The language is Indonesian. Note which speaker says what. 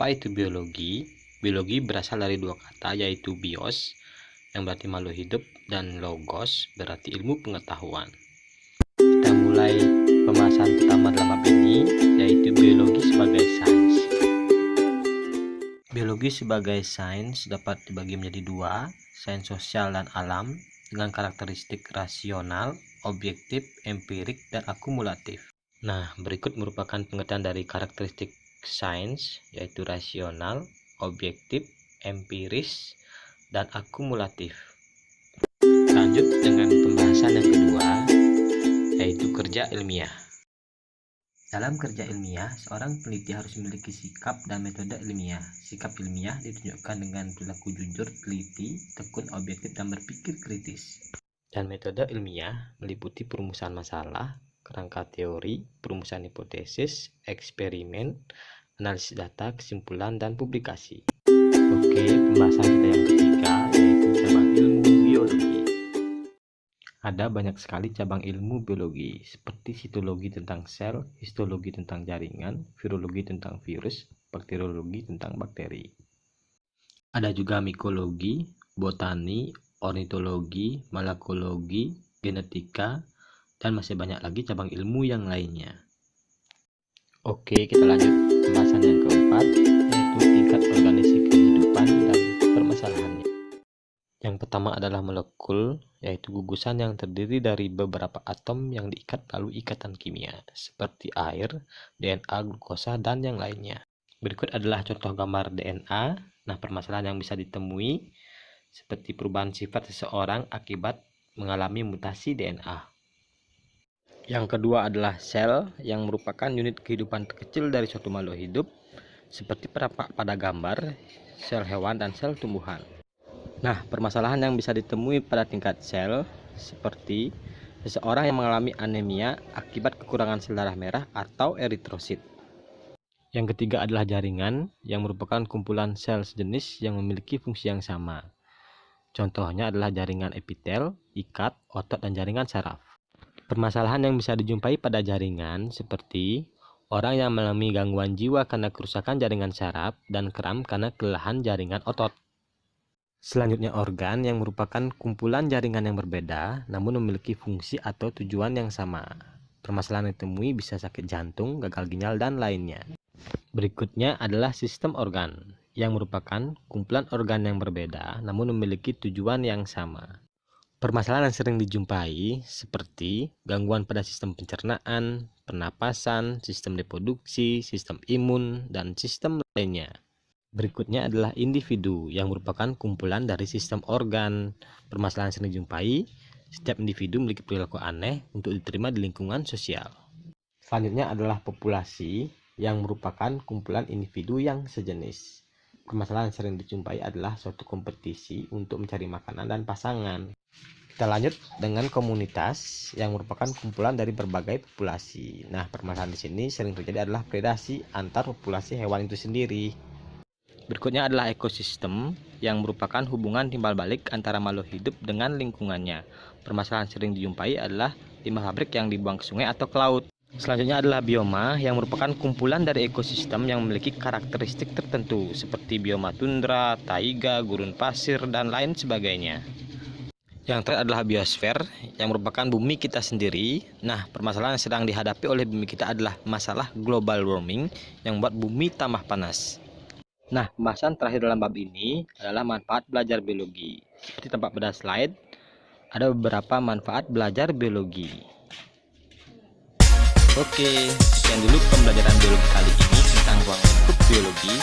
Speaker 1: Apa itu biologi? Biologi berasal dari dua kata, yaitu bios yang berarti makhluk hidup dan logos berarti ilmu pengetahuan. Kita mulai pembahasan pertama dalam bab ini, yaitu biologi sebagai sains. Biologi sebagai sains dapat dibagi menjadi dua, sains sosial dan alam, dengan karakteristik rasional, objektif, empirik, dan akumulatif. Nah, berikut merupakan pengertian dari karakteristik sains, yaitu rasional, objektif, empiris, dan akumulatif. Lanjut dengan pembahasan yang kedua, yaitu kerja ilmiah. Dalam kerja ilmiah, seorang peneliti harus memiliki sikap dan metode ilmiah. Sikap ilmiah ditunjukkan dengan perilaku jujur, teliti, tekun, objektif, dan berpikir kritis. Dan metode ilmiah meliputi perumusan masalah, kerangka teori, perumusan hipotesis, eksperimen, analisis data, kesimpulan, dan publikasi. Oke, pembahasan kita yang ketiga, yaitu cabang ilmu biologi. Ada banyak sekali cabang ilmu biologi, seperti sitologi tentang sel, histologi tentang jaringan, virologi tentang virus, bakteriologi tentang bakteri. Ada juga mikologi, botani, ornitologi, malakologi, genetika, dan masih banyak lagi cabang ilmu yang lainnya. Oke, kita lanjut pembahasan yang keempat, yaitu tingkat organisasi kehidupan dan permasalahannya. Yang pertama adalah molekul, yaitu gugusan yang terdiri dari beberapa atom yang diikat melalui ikatan kimia, seperti air, DNA, glukosa, dan yang lainnya. Berikut adalah contoh gambar DNA. Nah, permasalahan yang bisa ditemui seperti perubahan sifat seseorang akibat mengalami mutasi DNA. Yang kedua adalah sel, yang merupakan unit kehidupan terkecil dari suatu makhluk hidup, seperti pada gambar sel hewan dan sel tumbuhan. Nah, permasalahan yang bisa ditemui pada tingkat sel, seperti seseorang yang mengalami anemia akibat kekurangan sel darah merah atau eritrosit. Yang ketiga adalah jaringan, yang merupakan kumpulan sel sejenis yang memiliki fungsi yang sama. Contohnya adalah jaringan epitel, ikat, otot, dan jaringan saraf. Permasalahan yang bisa dijumpai pada jaringan seperti orang yang mengalami gangguan jiwa karena kerusakan jaringan saraf dan kram karena kelelahan jaringan otot. Selanjutnya organ, yang merupakan kumpulan jaringan yang berbeda namun memiliki fungsi atau tujuan yang sama. Permasalahan yang ditemui bisa sakit jantung, gagal ginjal, dan lainnya. Berikutnya adalah sistem organ, yang merupakan kumpulan organ yang berbeda namun memiliki tujuan yang sama. Permasalahan yang sering dijumpai seperti gangguan pada sistem pencernaan, pernapasan, sistem reproduksi, sistem imun, dan sistem lainnya. Berikutnya adalah individu, yang merupakan kumpulan dari sistem organ. Permasalahan yang sering dijumpai, setiap individu memiliki perilaku aneh untuk diterima di lingkungan sosial. Selanjutnya adalah populasi, yang merupakan kumpulan individu yang sejenis. Permasalahan yang sering dijumpai adalah suatu kompetisi untuk mencari makanan dan pasangan. Kita lanjut dengan komunitas, yang merupakan kumpulan dari berbagai populasi. Nah, permasalahan di sini sering terjadi adalah predasi antar populasi hewan itu sendiri. Berikutnya adalah ekosistem, yang merupakan hubungan timbal balik antara makhluk hidup dengan lingkungannya. Permasalahan sering dijumpai adalah limbah pabrik yang dibuang ke sungai atau ke laut. Selanjutnya adalah bioma, yang merupakan kumpulan dari ekosistem yang memiliki karakteristik tertentu seperti bioma tundra, taiga, gurun pasir, dan lain sebagainya. Yang terakhir adalah biosfer, yang merupakan bumi kita sendiri. Nah, permasalahan yang sedang dihadapi oleh bumi kita adalah masalah global warming yang membuat bumi tambah panas. Nah, pembahasan terakhir dalam bab ini adalah manfaat belajar biologi. Seperti tampak pada slide, ada beberapa manfaat belajar biologi. Oke, sekian dulu pembelajaran biologi kali ini tentang ruang lingkup biologi.